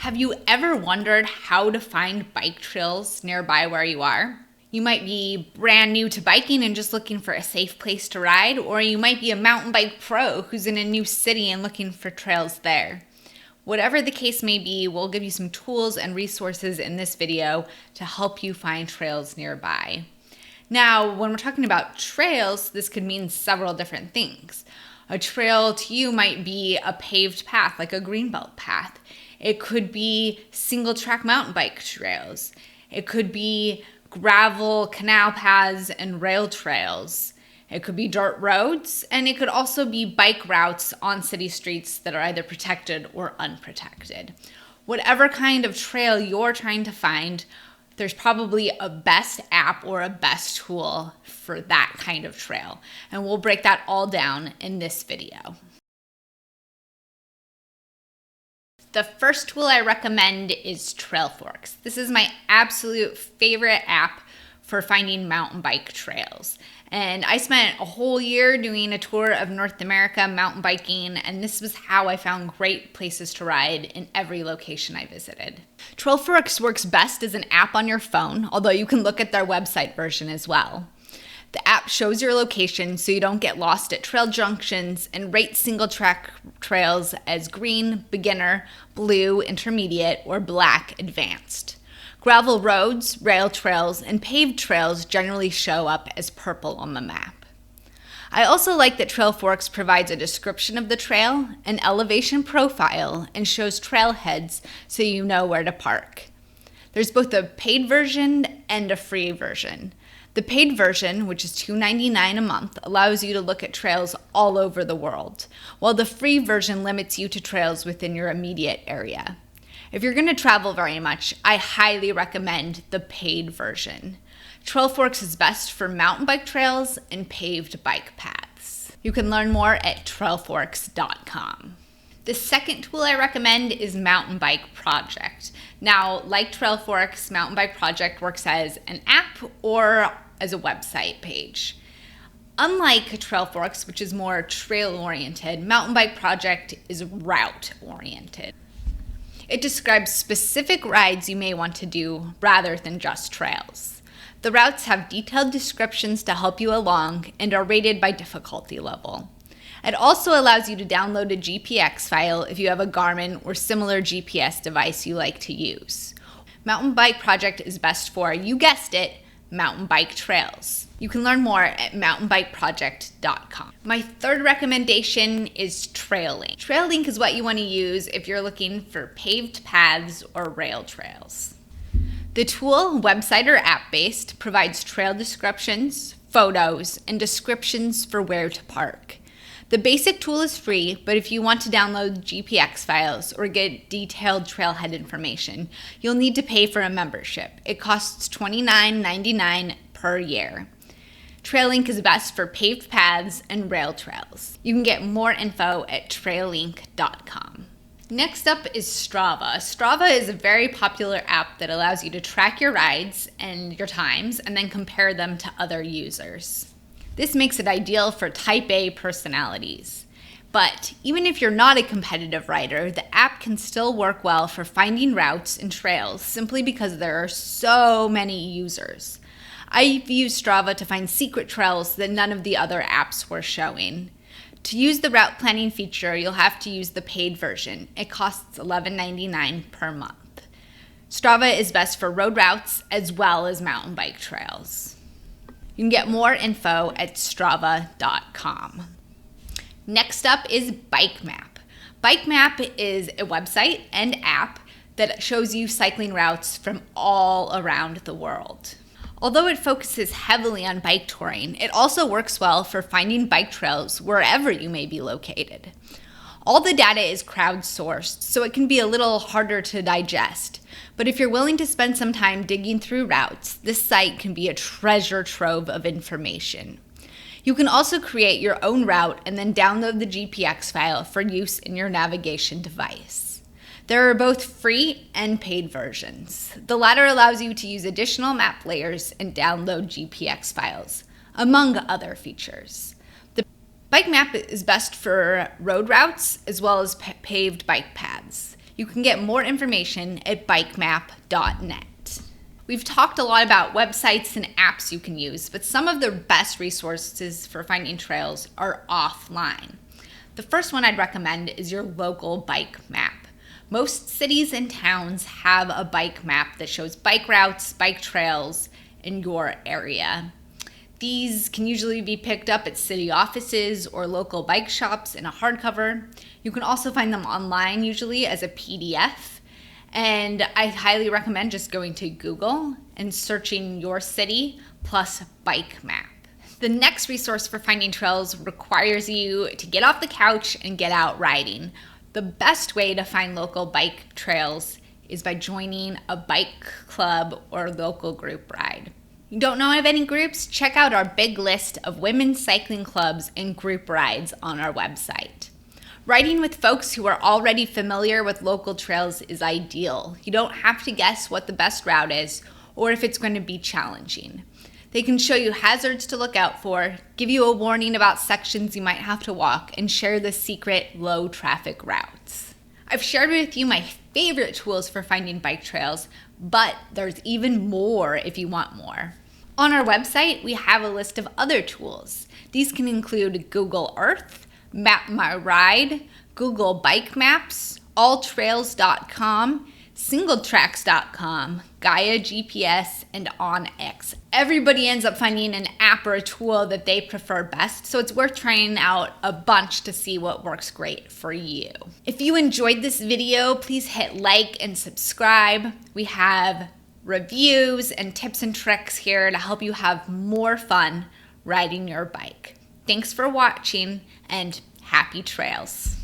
Have you ever wondered how to find bike trails nearby where you are? You might be brand new to biking and just looking for a safe place to ride, or you might be a mountain bike pro who's in a new city and looking for trails there. Whatever the case may be, we'll give you some tools and resources in this video to help you find trails nearby. Now, when we're talking about trails, this could mean several different things. A trail to you might be a paved path, like a greenbelt path. It could be single track mountain bike trails. It could be gravel canal paths and rail trails. It could be dirt roads, and it could also be bike routes on city streets that are either protected or unprotected. Whatever kind of trail you're trying to find, there's probably a best app or a best tool for that kind of trail. And we'll break that all down in this video. The first tool I recommend is TrailForks. This is my absolute favorite app for finding mountain bike trails. And I spent a whole year doing a tour of North America mountain biking, and this was how I found great places to ride in every location I visited. TrailForks works best as an app on your phone, although you can look at their website version as well. The app shows your location so you don't get lost at trail junctions and rates single track trails as green, beginner, blue, intermediate, or black, advanced. Gravel roads, rail trails, and paved trails generally show up as purple on the map. I also like that TrailForks provides a description of the trail, an elevation profile, and shows trailheads so you know where to park. There's both a paid version and a free version. The paid version, which is $2.99 a month, allows you to look at trails all over the world, while the free version limits you to trails within your immediate area. If you're going to travel very much, I highly recommend the paid version. TrailForks is best for mountain bike trails and paved bike paths. You can learn more at trailforks.com. The second tool I recommend is Mountain Bike Project. Now, like TrailForks, Mountain Bike Project works as an app or as a website page. Unlike TrailForks, which is more trail-oriented, Mountain Bike Project is route-oriented. It describes specific rides you may want to do rather than just trails. The routes have detailed descriptions to help you along and are rated by difficulty level. It also allows you to download a GPX file if you have a Garmin or similar GPS device you like to use. Mountain Bike Project is best for, you guessed it, mountain bike trails. You can learn more at mountainbikeproject.com. My third recommendation is TrailLink. TrailLink is what you want to use if you're looking for paved paths or rail trails. The tool, website or app-based, provides trail descriptions, photos, and descriptions for where to park. The basic tool is free, but if you want to download GPX files or get detailed trailhead information, you'll need to pay for a membership. It costs $29.99 per year. TrailLink is best for paved paths and rail trails. You can get more info at traillink.com. Next up is Strava. Strava is a very popular app that allows you to track your rides and your times and then compare them to other users. This makes it ideal for type A personalities. But even if you're not a competitive rider, the app can still work well for finding routes and trails simply because there are so many users. I've used Strava to find secret trails that none of the other apps were showing. To use the route planning feature, you'll have to use the paid version. It costs $11.99 per month. Strava is best for road routes as well as mountain bike trails. You can get more info at strava.com. Next up is Bike Map. Bike Map is a website and app that shows you cycling routes from all around the world. Although it focuses heavily on bike touring, it also works well for finding bike trails wherever you may be located. All the data is crowdsourced, so it can be a little harder to digest. But if you're willing to spend some time digging through routes, this site can be a treasure trove of information. You can also create your own route and then download the GPX file for use in your navigation device. There are both free and paid versions. The latter allows you to use additional map layers and download GPX files, among other features. The Bike Map is best for road routes as well as paved bike paths. You can get more information at bikemap.net. We've talked a lot about websites and apps you can use, but some of the best resources for finding trails are offline. The first one I'd recommend is your local bike map. Most cities and towns have a bike map that shows bike routes, bike trails in your area. These can usually be picked up at city offices or local bike shops in a hardcover. You can also find them online, usually as a PDF. And I highly recommend just going to Google and searching your city plus bike map. The next resource for finding trails requires you to get off the couch and get out riding. The best way to find local bike trails is by joining a bike club or local group ride. You don't know of any groups? Check out our big list of women's cycling clubs and group rides on our website. Riding with folks who are already familiar with local trails is ideal. You don't have to guess what the best route is or if it's going to be challenging. They can show you hazards to look out for, give you a warning about sections you might have to walk, and share the secret low traffic routes. I've shared with you my favorite tools for finding bike trails, but there's even more if you want more. On our website, we have a list of other tools. These can include Google Earth, Map My Ride, Google Bike Maps, alltrails.com, singletracks.com, Gaia GPS, and OnX. Everybody ends up finding an app or a tool that they prefer best, so it's worth trying out a bunch to see what works great for you. If you enjoyed this video, please hit like and subscribe. We have reviews and tips and tricks here to help you have more fun riding your bike. Thanks for watching, and happy trails.